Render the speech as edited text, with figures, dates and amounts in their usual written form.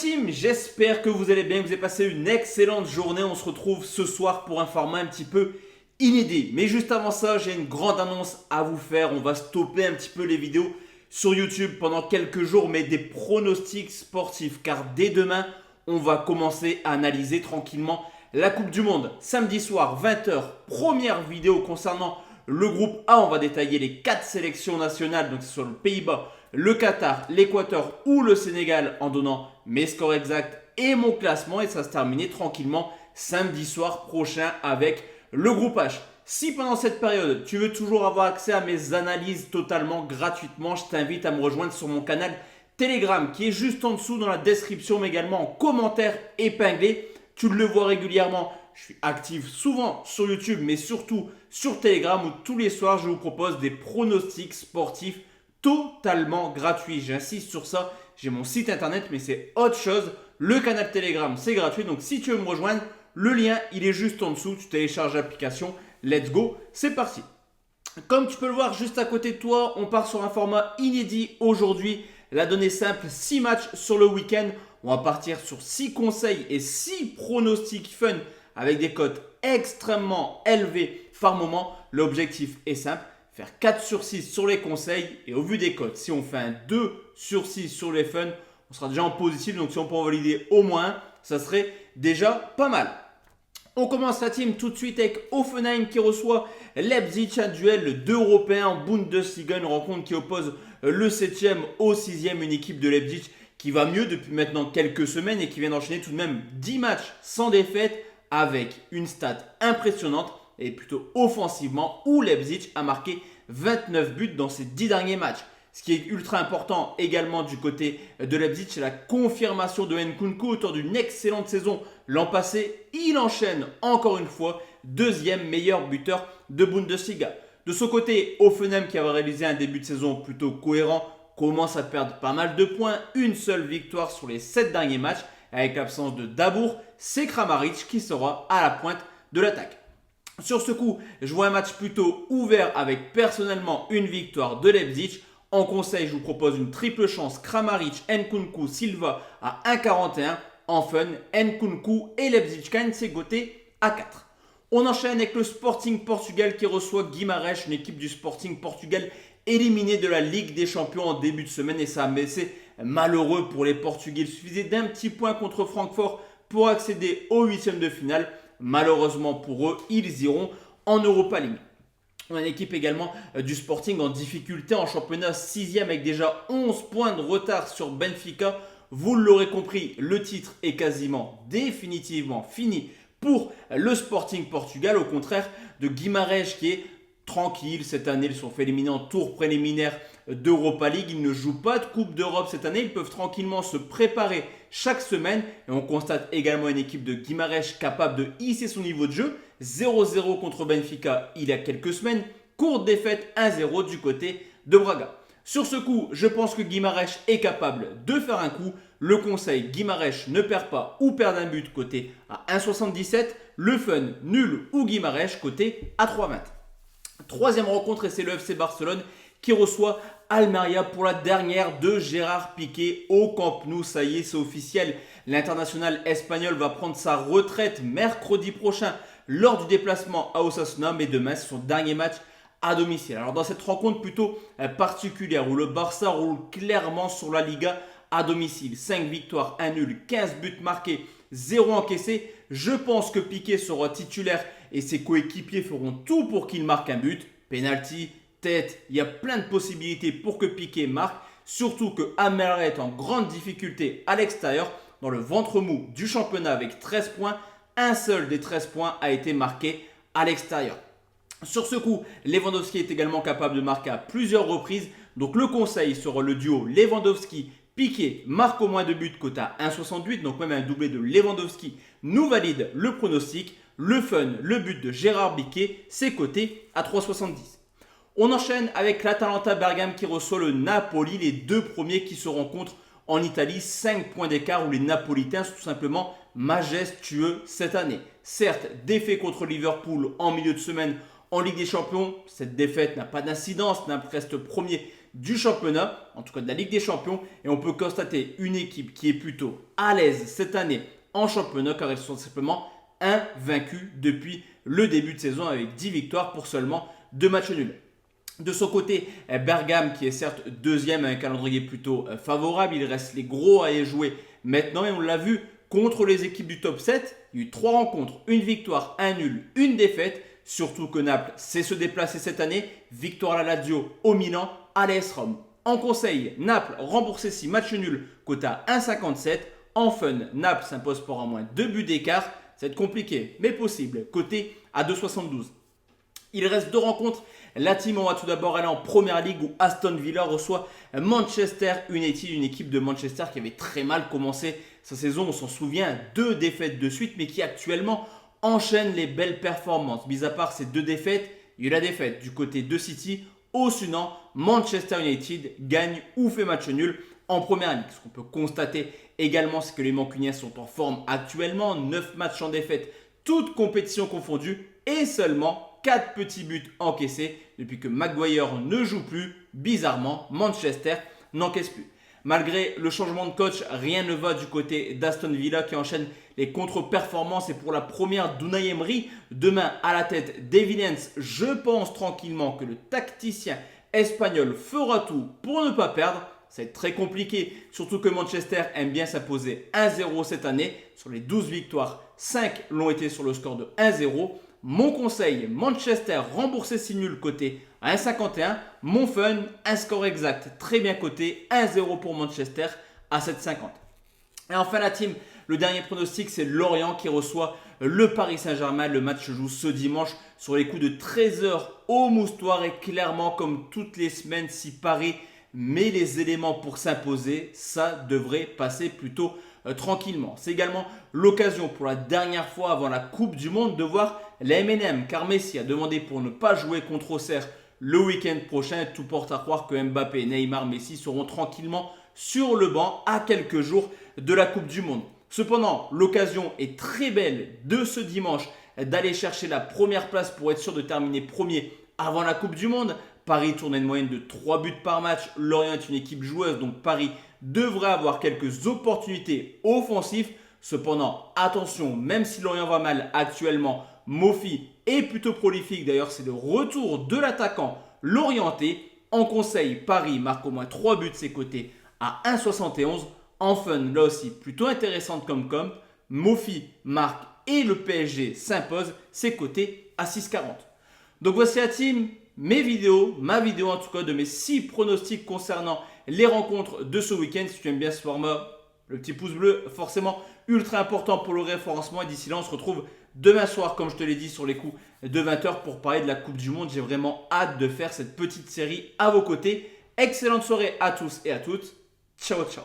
team, j'espère que vous allez bien, que vous avez passé une excellente journée. On se retrouve ce soir pour un format un petit peu inédit. Mais juste avant ça, j'ai une grande annonce à vous faire. On va stopper un petit peu les vidéos sur YouTube pendant quelques jours, mais des pronostics sportifs. Car dès demain, on va commencer à analyser tranquillement la Coupe du Monde. Samedi soir, 20h, première vidéo concernant le groupe A. On va détailler les 4 sélections nationales, donc ce soit le Pays-Bas, le Qatar, l'Équateur ou le Sénégal, en donnant mes scores exacts et mon classement. Et ça se terminer tranquillement samedi soir prochain avec le groupe H. Si pendant cette période, tu veux toujours avoir accès à mes analyses totalement gratuitement, je t'invite à me rejoindre sur mon canal Telegram qui est juste en dessous dans la description, mais également en commentaire épinglé. Tu le vois régulièrement. Je suis actif souvent sur YouTube, mais surtout sur Telegram où tous les soirs, je vous propose des pronostics sportifs totalement gratuits. J'insiste sur ça. J'ai mon site internet, mais c'est autre chose. Le canal Telegram, c'est gratuit. Donc, si tu veux me rejoindre, le lien, il est juste en dessous. Tu télécharges l'application. Let's go. C'est parti. Comme tu peux le voir juste à côté de toi, on part sur un format inédit aujourd'hui. La donnée simple, 6 matchs sur le week-end. On va partir sur 6 conseils et 6 pronostics fun avec des cotes extrêmement élevées par moment. L'objectif est simple, faire 4 sur 6 sur les conseils et au vu des cotes, si on fait un 2 sur 6 sur les fun, on sera déjà en positif. Donc si on peut en valider au moins un, ça serait déjà pas mal. On commence la team tout de suite avec Hoffenheim qui reçoit Leipzig, un duel d'Européens en Bundesliga, une rencontre qui oppose le 7e au 6e, une équipe de Leipzig qui va mieux depuis maintenant quelques semaines et qui vient d'enchaîner tout de même 10 matchs sans défaite avec une stat impressionnante et plutôt offensivement où Leipzig a marqué 29 buts dans ses 10 derniers matchs. Ce qui est ultra important également du côté de Leipzig, c'est la confirmation de Nkunku autour d'une excellente saison l'an passé. Il enchaîne encore une fois deuxième meilleur buteur de Bundesliga. De son côté, Hoffenheim qui avait réalisé un début de saison plutôt cohérent commence à perdre pas mal de points. Une seule victoire sur les 7 derniers matchs avec l'absence de Dabour. C'est Kramaric qui sera à la pointe de l'attaque. Sur ce coup, je vois un match plutôt ouvert avec personnellement une victoire de Leipzig. En conseil, je vous propose une triple chance Kramaric, Nkunku, Silva à 1,41. En fun, Nkunku et Leipzig gagnent ses côtés à 4. On enchaîne avec le Sporting Portugal qui reçoit Guimarães, une équipe du Sporting Portugal éliminée de la Ligue des Champions en début de semaine. Et ça a laissé malheureux pour les Portugais. Il suffisait d'un petit point contre Francfort pour accéder au 8e de finale. Malheureusement pour eux, ils iront en Europa League. On a une équipe également du Sporting en difficulté en championnat 6e avec déjà 11 points de retard sur Benfica. Vous l'aurez compris, le titre est quasiment définitivement fini pour le Sporting Portugal. Au contraire de Guimarães qui est tranquille cette année. Ils sont fait éliminer en tour préliminaire d'Europa League. Ils ne jouent pas de Coupe d'Europe cette année. Ils peuvent tranquillement se préparer chaque semaine. Et on constate également une équipe de Guimarães capable de hisser son niveau de jeu. 0-0 contre Benfica il y a quelques semaines. Courte défaite 1-0 du côté de Braga. Sur ce coup, je pense que Guimarães est capable de faire un coup. Le conseil, Guimarães ne perd pas ou perd un but côté à 1,77. Le fun, nul ou Guimarães côté à 3,20. Troisième rencontre et c'est le FC Barcelone qui reçoit Almeria pour la dernière de Gérard Piqué au Camp Nou. Ça y est, c'est officiel. L'international espagnol va prendre sa retraite mercredi prochain lors du déplacement à Osasuna. Mais demain, c'est son dernier match à domicile. Alors dans cette rencontre plutôt particulière où le Barça roule clairement sur la Liga à domicile. 5 victoires, 1 nul, 15 buts marqués, 0 encaissés. Je pense que Piqué sera titulaire et ses coéquipiers feront tout pour qu'il marque un but. Penalty, tête, il y a plein de possibilités pour que Piqué marque. Surtout que Almeria est en grande difficulté à l'extérieur dans le ventre mou du championnat avec 13 points. Un seul des 13 points a été marqué à l'extérieur. Sur ce coup, Lewandowski est également capable de marquer à plusieurs reprises. Donc le conseil sera le duo Lewandowski-Piqué marque au moins 2 buts cote à 1,68. Donc même un doublé de Lewandowski nous valide le pronostic. Le fun, le but de Gérard Piqué, c'est coté à 3,70. On enchaîne avec l'Atalanta Bergame qui reçoit le Napoli, les deux premiers qui se rencontrent en Italie. 5 points d'écart où les Napolitains sont tout simplement majestueux cette année. Certes, défaite contre Liverpool en milieu de semaine en Ligue des Champions. Cette défaite n'a pas d'incidence, Naples reste premier du championnat, en tout cas de la Ligue des Champions. Et on peut constater une équipe qui est plutôt à l'aise cette année en championnat car ils sont simplement invaincus depuis le début de saison avec 10 victoires pour seulement 2 matchs nuls. De son côté, Bergame qui est certes deuxième à un calendrier plutôt favorable, il reste les gros à y jouer maintenant et on l'a vu contre les équipes du top 7, il y a eu 3 rencontres, une victoire, un nul, une défaite, surtout que Naples sait se déplacer cette année, victoire à la Lazio, au Milan, à l'AS Rome. En conseil, Naples remboursé 6 matchs nuls, quota 1,57. En fun, Naples s'impose pour un moins 2 buts d'écart, ça va être compliqué, mais possible, côté à 2,72. Il reste 2 rencontres. La team, on va tout d'abord aller en Première Ligue où Aston Villa reçoit Manchester United, une équipe de Manchester qui avait très mal commencé sa saison. On s'en souvient, 2 défaites de suite, mais qui actuellement enchaîne les belles performances. Mis à part ces 2 défaites, il y a eu la défaite du côté de City. Au Sudan, Manchester United gagne ou fait match nul en Première Ligue. Ce qu'on peut constater également, c'est que les Mancuniens sont en forme actuellement. 9 matchs en défaite, toutes compétitions confondues et seulement 4 petits buts encaissés depuis que Maguire ne joue plus. Bizarrement, Manchester n'encaisse plus. Malgré le changement de coach, rien ne va du côté d'Aston Villa qui enchaîne les contre-performances et pour la première d'Unai Emery, demain à la tête d'Evidence, je pense tranquillement que le tacticien espagnol fera tout pour ne pas perdre. C'est très compliqué, surtout que Manchester aime bien s'imposer 1-0 cette année. Sur les 12 victoires, 5 l'ont été sur le score de 1-0. Mon conseil, Manchester remboursé 6 nuls côté à 1,51. Mon fun, un score exact très bien coté, 1-0 pour Manchester à 7,50. Et enfin la team, le dernier pronostic, c'est Lorient qui reçoit le Paris Saint-Germain. Le match se joue ce dimanche sur les coups de 13h au Moustoir. Et clairement, comme toutes les semaines, si Paris met les éléments pour s'imposer, ça devrait passer plutôt tranquillement. C'est également l'occasion pour la dernière fois avant la Coupe du Monde de voir la MNM, car Messi a demandé pour ne pas jouer contre Auxerre le week-end prochain. Tout porte à croire que Mbappé, Neymar, Messi seront tranquillement sur le banc à quelques jours de la Coupe du Monde. Cependant, l'occasion est très belle de ce dimanche d'aller chercher la première place pour être sûr de terminer premier avant la Coupe du Monde. Paris tourne à une moyenne de 3 buts par match. Lorient est une équipe joueuse, donc Paris devrait avoir quelques opportunités offensives. Cependant, attention, même si Lorient va mal actuellement, Mofi est plutôt prolifique. D'ailleurs, c'est le retour de l'attaquant lorientais. En conseil, Paris marque au moins 3 buts de ses côtés à 1,71. En fun, là aussi, plutôt intéressante comme comp. Mofi marque et le PSG s'impose, ses côtés à 6,40. Donc voici la team. Mes vidéos, ma vidéo en tout cas de mes 6 pronostics concernant les rencontres de ce week-end. Si tu aimes bien ce format, le petit pouce bleu, forcément ultra important pour le référencement. Et d'ici là, on se retrouve demain soir, comme je te l'ai dit, sur les coups de 20h pour parler de la Coupe du Monde. J'ai vraiment hâte de faire cette petite série à vos côtés. Excellente soirée à tous et à toutes. Ciao, ciao.